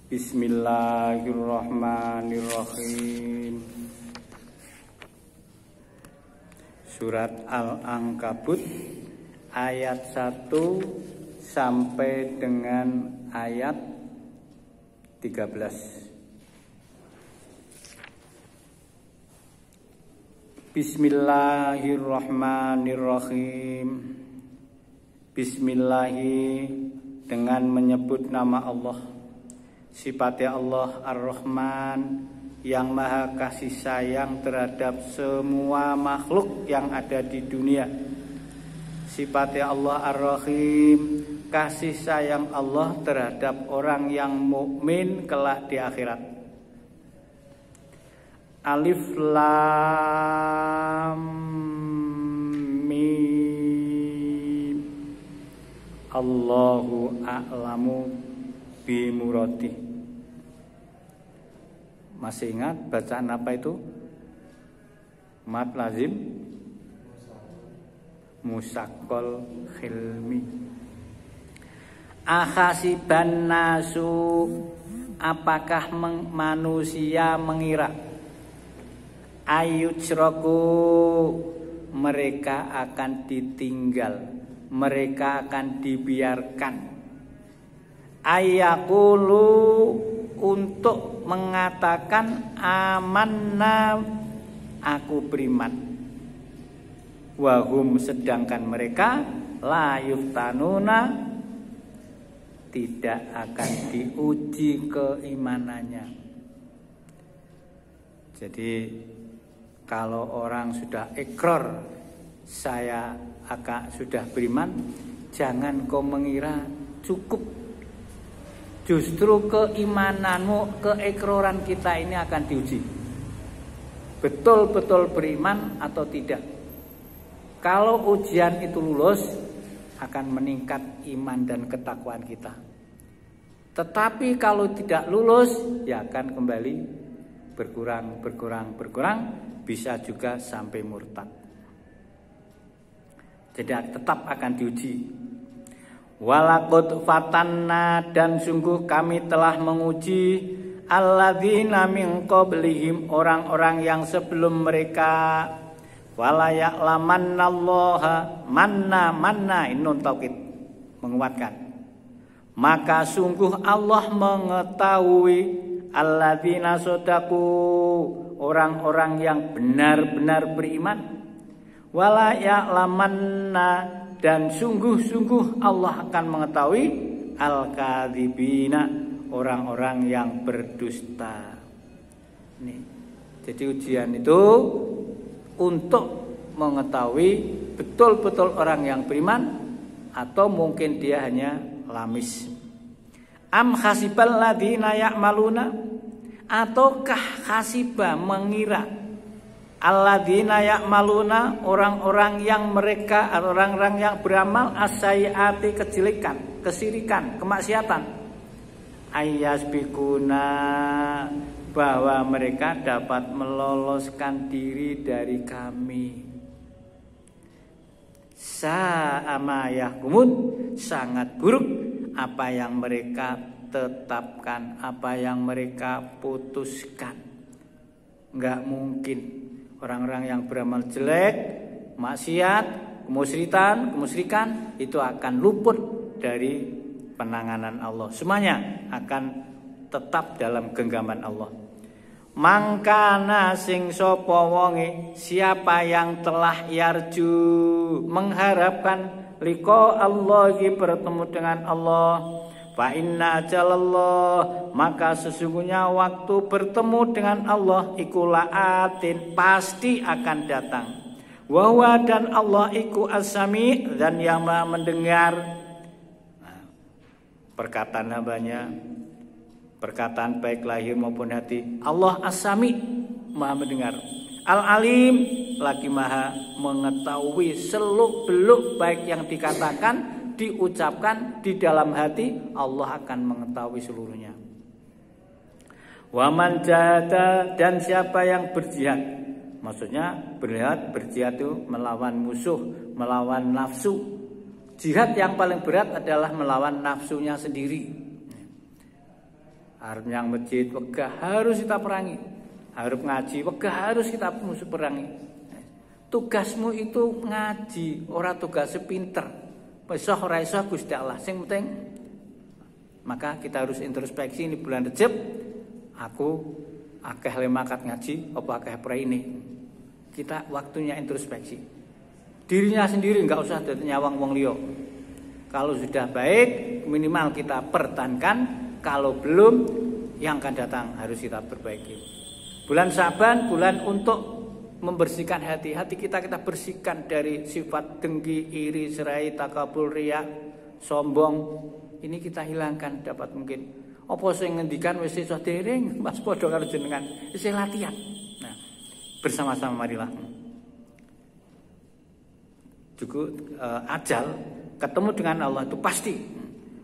Bismillahirrahmanirrahim. Surat Al-Ankabut ayat 1 sampai dengan ayat 13. Bismillahirrahmanirrahim. Bismillahi dengan menyebut nama Allah. Sifatnya Allah Ar-Rahman yang maha kasih sayang terhadap semua makhluk yang ada di dunia. Sifatnya Allah Ar-Rahim, kasih sayang Allah terhadap orang yang mukmin kelak di akhirat. Alif Lam Mim. Allahu a'lamu bimuradi. Masih ingat bacaan apa itu? Mad lazim musaqqal khilmi. Akhasiban nasu, apakah manusia mengira ayujraku, mereka akan ditinggal, mereka akan dibiarkan. Ayaqulu, untuk mengatakan amanna, aku beriman. Wahum, sedangkan mereka la yuftanuna, tidak akan diuji keimanannya. Jadi kalau orang sudah ikrar saya sudah beriman, jangan kau mengira cukup. Justru keimananmu, keikraran kita ini akan diuji. Betul-betul beriman atau tidak. Kalau ujian itu lulus, akan meningkat iman dan ketakwaan kita. Tetapi kalau tidak lulus, ya akan kembali berkurang, bisa juga sampai murtad. Jadi tetap akan diuji. Walaqad fatanna, dan sungguh kami telah menguji alladzina min qablihim, orang-orang yang sebelum mereka. Wala ya'lamannallaha, manna ini nun taukid menguatkan. Maka sungguh Allah mengetahui alladzina shadaku, orang-orang yang benar-benar beriman. Wala ya'lamanna, dan sungguh-sungguh Allah akan mengetahui al-kadzibina, orang-orang yang berdusta. Nih, jadi ujian itu untuk mengetahui betul-betul orang yang beriman atau mungkin dia hanya lamis. Am hasibal ladzina ya'maluna, ataukah hasiba mengira alladzina ya'maluna, orang-orang yang mereka, orang-orang yang beramal as-sayyiati, kejelekan, kesirikan, kemaksiatan, ayyasbikuna, bahwa mereka dapat meloloskan diri dari kami. Sa'ama yahkumun, sangat buruk apa yang mereka tetapkan, apa yang mereka putuskan. Enggak mungkin orang-orang yang beramal jelek, maksiat, kemusyrikan itu akan luput dari penanganan Allah. Semuanya akan tetap dalam genggaman Allah. Mangkana sing sapa wonge, siapa yang telah yarju, mengharapkan liqa Allahi, bertemu dengan Allah. Fa inna ajalallah, maka sesungguhnya waktu bertemu dengan Allah iku laatin, pasti akan datang. Wa huwa, dan Allah iku as-sami, dan yang maha mendengar perkataan hambanya, perkataan baik lahir maupun hati. Allah as-sami, maha mendengar. Al-alim, lagi maha mengetahui seluk-beluk baik yang dikatakan, diucapkan di dalam hati, Allah akan mengetahui seluruhnya. Waman jahada, dan siapa yang berjihad, maksudnya berjihad itu melawan musuh, melawan nafsu. Jihad yang paling berat adalah melawan nafsunya sendiri. Harus yang masjid wegah harus kita perangi. Harus ngaji wegah harus kita musuh perangi. Tugasmu itu ngaji, ora tugas pinter. Wis ora iso Gusti Allah. Sing penting maka kita harus introspeksi ini bulan Rejab. Aku akeh lemakat ngaji apa akeh praine. Kita waktunya introspeksi. Dirinya sendiri enggak usah nyawang wong liya. Kalau sudah baik minimal kita pertahankan, kalau belum yang akan datang harus kita perbaiki. Bulan Syaban bulan untuk membersihkan hati kita bersihkan dari sifat dengki, iri, serai, takabur, riya, sombong. Ini kita hilangkan dapat mungkin. Apa sing ngendikan wis iso dereng, Mas padha karo jenengan. Wis latihan. Nah, bersama-sama marilah. Juga ajal ketemu dengan Allah itu pasti.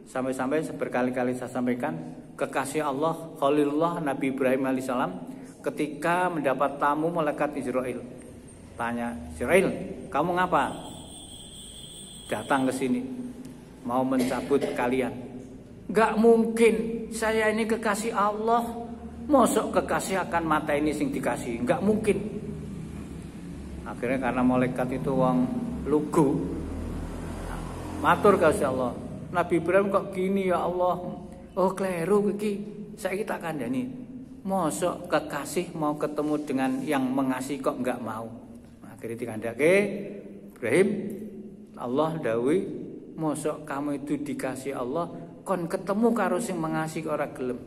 Sampai-sampai berkali-kali saya sampaikan kekasih Allah Khalilullah Nabi Ibrahim alaihissalam ketika mendapat tamu malaikat Israel. Tanya, "Israel, kamu ngapa datang ke sini? Mau mencabut kalian?" Gak mungkin, saya ini kekasih Allah. Mosok kekasih akan mata ini sing dikasih? Gak mungkin. Akhirnya karena malaikat itu wong lugu, matur kasih Allah, Nabi Ibrahim kok gini ya Allah. Oh kleru iki, saiki tak kandhani. Mosok kekasih mau ketemu dengan yang mengasihi kok enggak mau. Akhirnya dikandhake Ibrahim, Allah dawuh, mosok kamu itu dikasih Allah kon ketemu karo sing mengasihi ora gelem.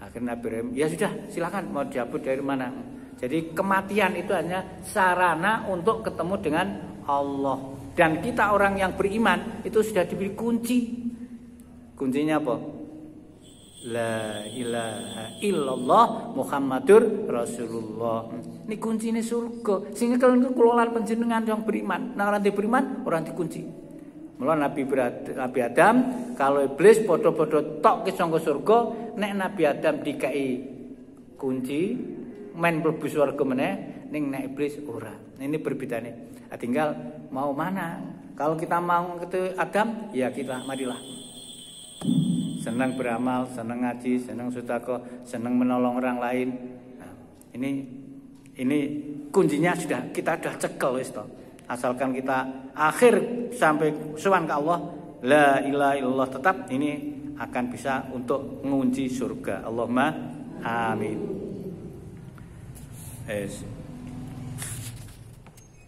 Akhirnya Nabi Ibrahim, ya sudah silakan mau diabut dari mana. Jadi kematian itu hanya sarana untuk ketemu dengan Allah. Dan kita orang yang beriman itu sudah diberi kunci. Kuncinya apa? La ilaha illallah Muhammadur Rasulullah. Ini kuncinya surga. Sehingga kalau kelolaan panjenengan yang beriman, nah orang yang beriman orang dikunci. Mula Nabi Adam kalau iblis podo-podo tok ke sangka surga, nek Nabi Adam dikai kunci main mlebu surga meneh, ning nek iblis ora. Ini berbedane. Nah, tinggal mau mana. Kalau kita mau ke Adam, ya kita marilah. Senang beramal, senang ngaji, senang sedekah, senang menolong orang lain. Nah, ini kuncinya sudah kita sudah cekel wis to. Asalkan kita akhir sampai sowan ke Allah, la ilaha illallah tetap, ini akan bisa untuk mengunci surga. Allahumma amin.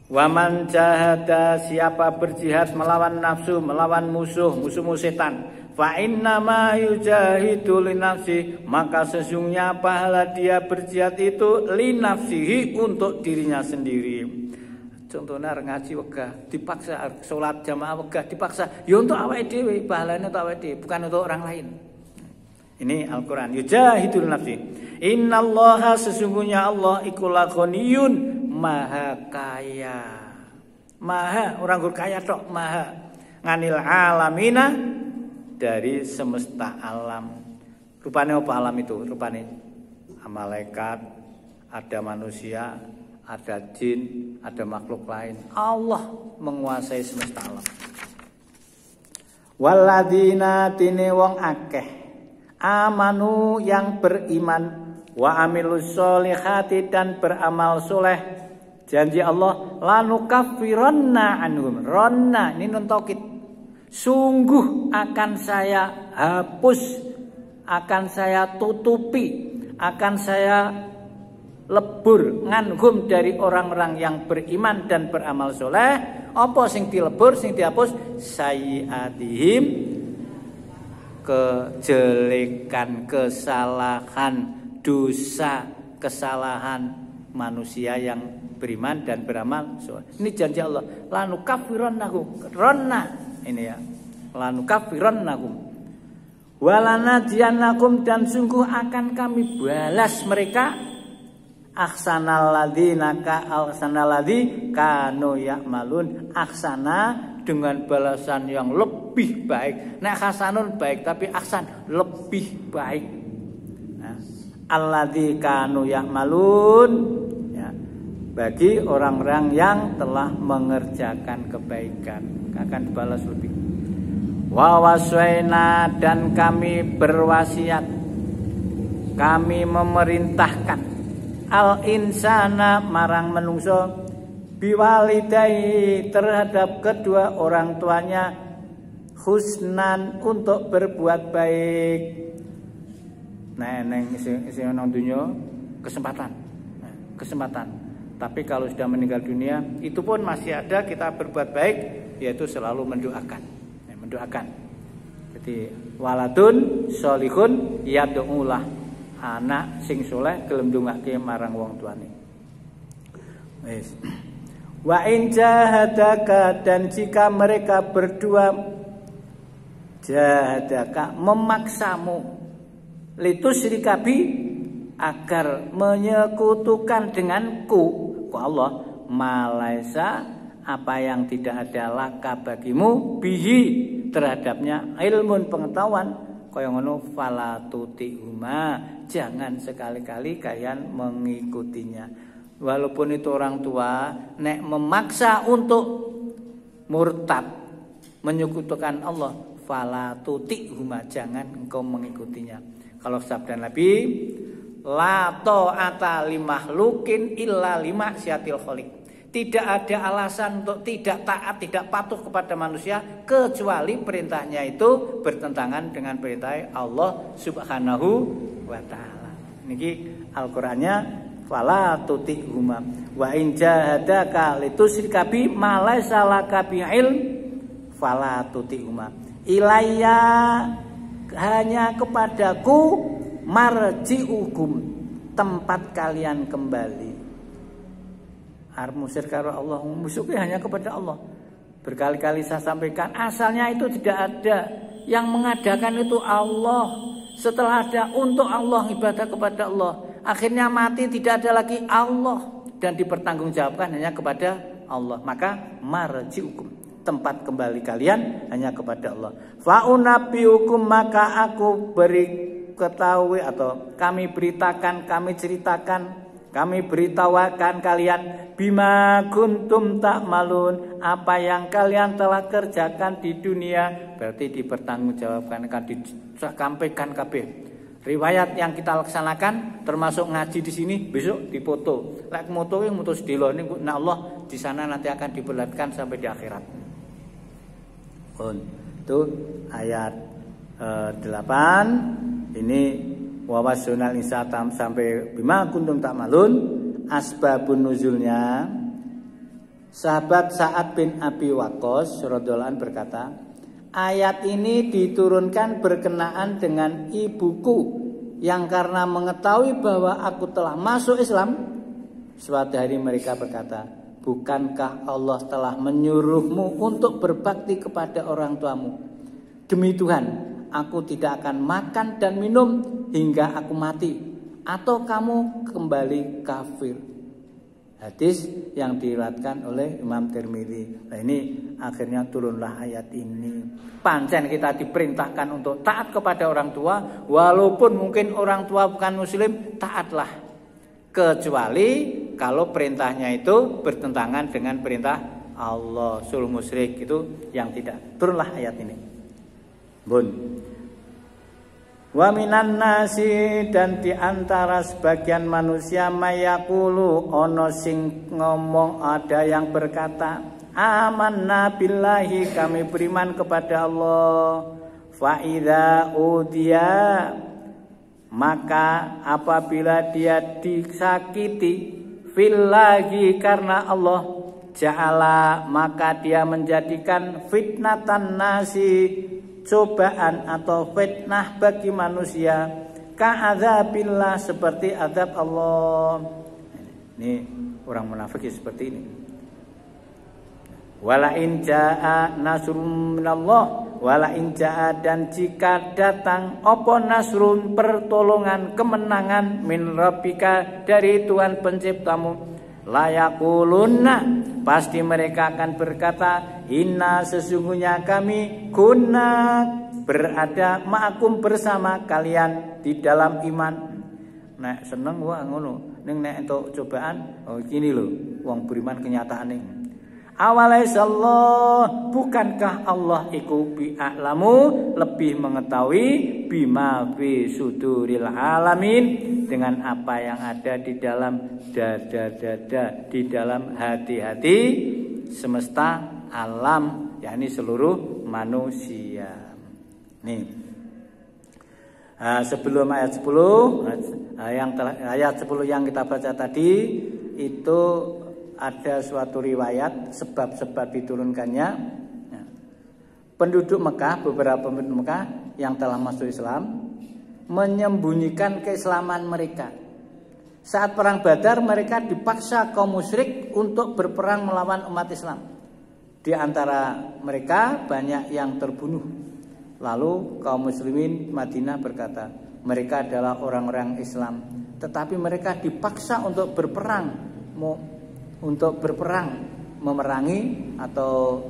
Waman jahada, siapa berjihad melawan nafsu, melawan musuh setan, fa inna ma yujahidu li nafsi, maka sesungguhnya pahala dia berjihad itu li nafsihi, untuk dirinya sendiri. Contohnya ngaji wegah dipaksa, sholat jamaah wegah dipaksa, ya untuk awake dhewe, pahalanya untuk awake dhewe, bukan untuk orang lain. Ini Al-Qur'an, yujahidul nafsi. Innallaha, sesungguhnya Allah iku laghoniyun, maha kaya. Maha, orang kaya tok, maha. Nganil alamina, dari semesta alam. Rupanya apa alam itu? Rupanya malaikat, ada manusia, ada jin, ada makhluk lain. Allah menguasai semesta alam. Waladina tine wong akeh amanu yang beriman, wa amilus solihati dan beramal soleh. Janji Allah, lanukaffiranna anhum. Ronna ini nun taukid. Sungguh akan saya hapus, akan saya tutupi, akan saya lebur nganhum dari orang-orang yang beriman dan beramal soleh. Apa sing dilebur, sing dihapus? Sayyiatihim, kejelekan, kesalahan, dosa, kesalahan manusia yang beriman dan beramal soleh. Ini janji Allah. Lanukaffirannakum. Ronna ini ya. Lanukaffirannakum. Walanajiyanakum, dan sungguh akan kami balas mereka ahsanal ladzi kanu ya'malun. Ahsana dengan balasan yang lebih baik. Nek hasanun baik, tapi ahsan lebih baik. Nah, alladzi kanu ya'malun, ya, bagi orang-orang yang telah mengerjakan kebaikan akan dibalas lebih. Wa waswaina, dan kami berwasiat kami memerintahkan al insana marang menungso biwalidayhi terhadap kedua orang tuanya husnan untuk berbuat baik. Nah, neng isi nang dunya kesempatan. Tapi kalau sudah meninggal dunia, itu pun masih ada kita berbuat baik, yaitu selalu mendoakan. Mendoakan. Jadi waladun sholihun yad'ulah, anak sing soleh gelem ndongake marang wong tuane. Wis. Wa in jahadaka, dan jika mereka berdua jahadaka memaksamu litusyrika bi, agar menyekutukan denganku, ku Allah, malaisa, apa yang tidak ada laka bagimu bihi terhadapnya ilmun pengetahuan, kaya ngono fala tutihuma, jangan sekali-kali kalian mengikutinya. Walaupun itu orang tua nek memaksa untuk murtad menyekutukan Allah, fala tutihuma, jangan engkau mengikutinya. Kalau sabda Nabi, la ta'ata li makhlukin illa li maksiatil khaliq. Tidak ada alasan untuk tidak taat, tidak patuh kepada manusia kecuali perintahnya itu bertentangan dengan perintah Allah Subhanahu wa taala. Niki Al-Qur'annya fala tutihuma wa in jahadaka litusyrika bi ma laysa laka bi ilm fala tutihuma. Ilayya, hanya kepadaku marji'ukum, tempat kalian kembali. Arep musir karo Allah, musuhnya hanya kepada Allah. Berkali-kali saya sampaikan, asalnya itu tidak ada. Yang mengadakan itu Allah. Setelah ada untuk Allah, ibadah kepada Allah, akhirnya mati tidak ada lagi Allah, dan dipertanggungjawabkan hanya kepada Allah. Maka marji'ukum, tempat kembali kalian hanya kepada Allah. Fa'unabbiukum, maka aku beri ketahui atau kami beritakan, kami ceritakan, kami beritawakan kalian bima kuntum ta'malun, apa yang kalian telah kerjakan di dunia. Berarti dipertanggungjawabkan, akan disampaikan kabeh. Riwayat yang kita laksanakan termasuk ngaji di sini, besok dipoto. Lek moto yang mutus dilo ini, nah Allah di sana nanti akan diperlihatkan sampai di akhirat. Itu ayat 8 ini wawasunal insatam sampai bima kuntum ta'malun. Asbabun nuzulnya, sahabat Sa'ad bin Abi Waqqas radhiyallahu anhu berkata, ayat ini diturunkan berkenaan dengan ibuku yang karena mengetahui bahwa aku telah masuk Islam, suatu hari mereka berkata, bukankah Allah telah menyuruhmu untuk berbakti kepada orang tuamu? Demi Tuhan, aku tidak akan makan dan minum hingga aku mati, atau kamu kembali kafir. Hadis yang diriwayatkan oleh Imam Tirmidzi. Nah, ini akhirnya turunlah ayat ini. Pancen kita diperintahkan untuk taat kepada orang tua, walaupun mungkin orang tua bukan muslim, taatlah. Kecuali kalau perintahnya itu bertentangan dengan perintah Allah, sul musyrik, itu yang tidak. Turunlah ayat ini. Bun. Wa minan nasi, dan diantara sebagian manusia mayakulu, ono sing ngomong, ada yang berkata, amanna billahi, kami beriman kepada Allah. Fa idza udiya, maka apabila dia disakiti fillahi, karena Allah, ja'ala, maka dia menjadikan fitnatan nasi, cobaan atau fitnah bagi manusia, ka'adzabillah, seperti azab Allah. Ini orang munafik seperti ini. Wala in jaa nasrun minallah, wala in jaa, dan jika datang apa nasrun, pertolongan, kemenangan, min rabbika, dari Tuhan penciptamu, layakulunna, pasti mereka akan berkata, inna, sesungguhnya kami, kunna, berada ma'akum, bersama kalian di dalam iman. Nek seneng wah ngono, ning nek entuk cobaan, oh gini lho, wong beriman kenyataan ning. Awalaisallah, bukankah Allah iku bi'a'lamu, lebih mengetahui bima fi suduril alamin, dengan apa yang ada di dalam dada-dada, di dalam hati-hati semesta alam, yakni seluruh manusia. Nih. Sebelum ayat 10, ayat 10 yang kita baca tadi itu ada suatu riwayat sebab-sebab diturunkannya. Penduduk Mekah, beberapa penduduk Mekah yang telah masuk Islam menyembunyikan keislaman mereka. Saat perang Badar mereka dipaksa kaum musyrik untuk berperang melawan umat Islam. Di antara mereka banyak yang terbunuh. Lalu kaum muslimin Madinah berkata, mereka adalah orang-orang Islam, tetapi mereka dipaksa untuk berperang, memerangi atau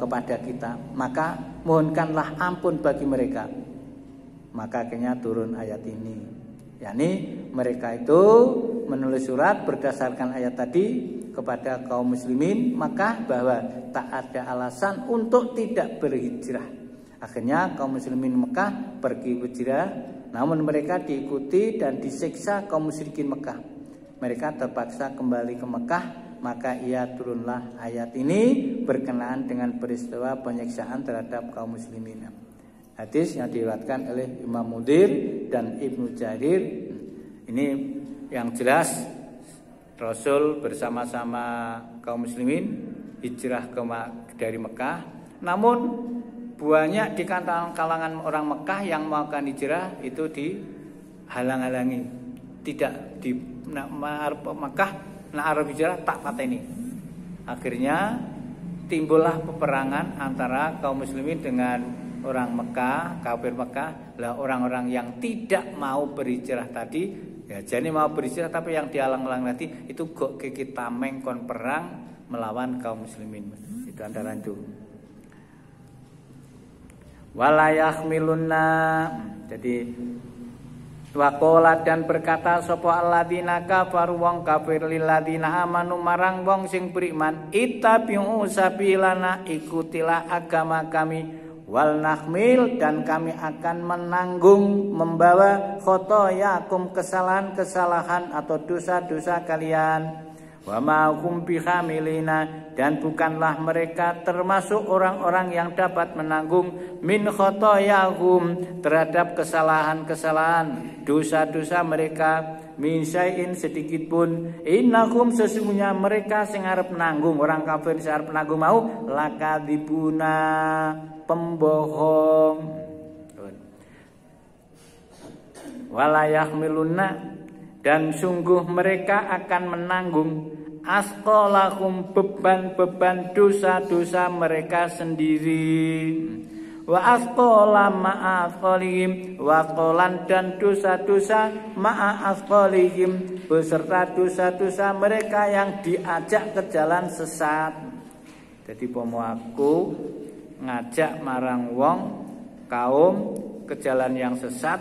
kepada kita, maka mohonkanlah ampun bagi mereka. Maka akhirnya turun ayat ini, yakni mereka itu menulis surat berdasarkan ayat tadi kepada kaum muslimin Makkah bahwa tak ada alasan untuk tidak berhijrah. Akhirnya kaum muslimin Mekah pergi berhijrah, namun mereka diikuti dan disiksa kaum musyrikin Mekah. Mereka terpaksa kembali ke Mekah, maka ia turunlah ayat ini berkenaan dengan peristiwa penyiksaan terhadap kaum muslimin. Hadis yang diriwayatkan oleh Imam Mundhir dan Ibnu Jarir. Ini yang jelas Rasul bersama-sama kaum muslimin hijrah dari Mekah. Namun banyak di kalangan orang Mekah yang melakukan hijrah itu dihalang-halangi, tidak di Mekah Arab hijrah tak pateni. Akhirnya timbullah peperangan antara kaum muslimin dengan orang Mekah, kafir Mekah. Lah orang-orang yang tidak mau berhijrah tadi, ya jadi mau berhijrah tapi yang dihalang-halang tadi itu kok kita mengkon perang melawan kaum muslimin. Itu antara itu. Walayahmilunna, jadi waqala dan berkata sapa alladzina kafaru wong kafir lil ladzina amanu marang wong sing beriman, ittabi'u sabilana, ikutilah agama kami, wal nahmil dan kami akan menanggung membawa khotoyakum kesalahan-kesalahan atau dosa-dosa kalian. Wa ma hum bihamilina, dan bukanlah mereka termasuk orang-orang yang dapat menanggung min khotoyahum terhadap kesalahan-kesalahan dosa-dosa mereka, min syai'in sedikit pun. Innahum sesungguhnya mereka sing arep nanggung, orang kafir sing arep nanggung mau lakadzibuna, pembohong. Walayahmiluna, dan sungguh mereka akan menanggung asqalahum, beban-beban dosa-dosa mereka sendiri. Wa asqala ma'asqalihim, wa qolan dan dosa-dosa ma'asqalihim, beserta dosa-dosa mereka yang diajak ke jalan sesat. Jadi pomo aku ngajak marang wong kaum ke jalan yang sesat,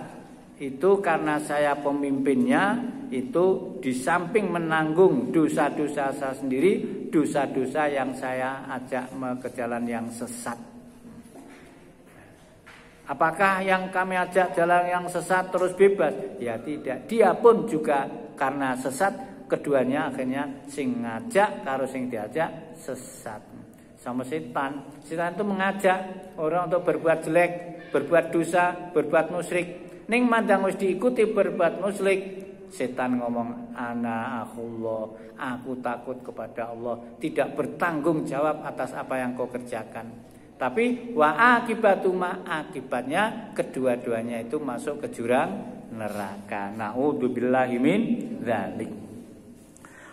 itu karena saya pemimpinnya, itu di samping menanggung dosa-dosa saya sendiri, dosa-dosa yang saya ajak ke jalan yang sesat. Apakah yang kami ajak jalan yang sesat terus bebas? Ya tidak. Dia pun juga karena sesat, keduanya akhirnya sing ngajak karo sing diajak sesat. Sama setan. Setan itu mengajak orang untuk berbuat jelek, berbuat dosa, berbuat musyrik. Ning mandang wis diikuti berbuat musyrik, setan ngomong ana akhullah, aku takut kepada Allah, tidak bertanggung jawab atas apa yang kau kerjakan. Tapi wa akibatuma, akibatnya kedua-duanya itu masuk ke jurang neraka. Na'udzubillahi min dzalik.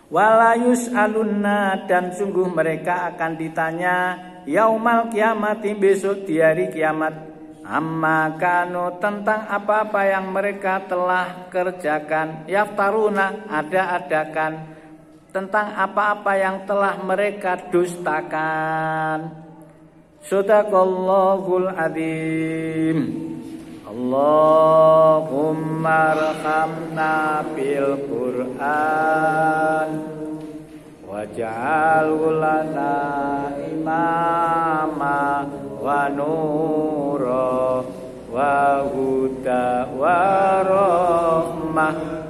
Wala yus'alunna, dan sungguh mereka akan ditanya yaumal kiamati, besok di hari kiamat, amma kanu, tentang apa-apa yang mereka telah kerjakan, yaftaruna, ada-adakan, tentang apa-apa yang telah mereka dustakan. Shadaqallahul adzim. Allahumma arhamna bil Qur'an, wa waj'alhu lana imama wa nura wa huda wa rahmah.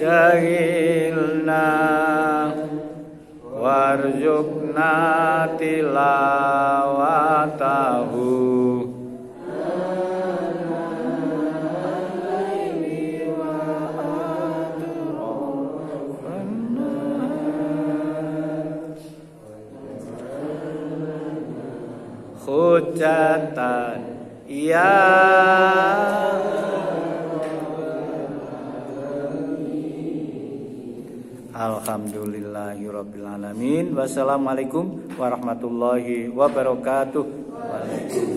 Jahilna warzuqna tilawatahu hujatan ya alhamdulillahirabbil alamin. Wassalamualaikum warahmatullahi wabarakatuh.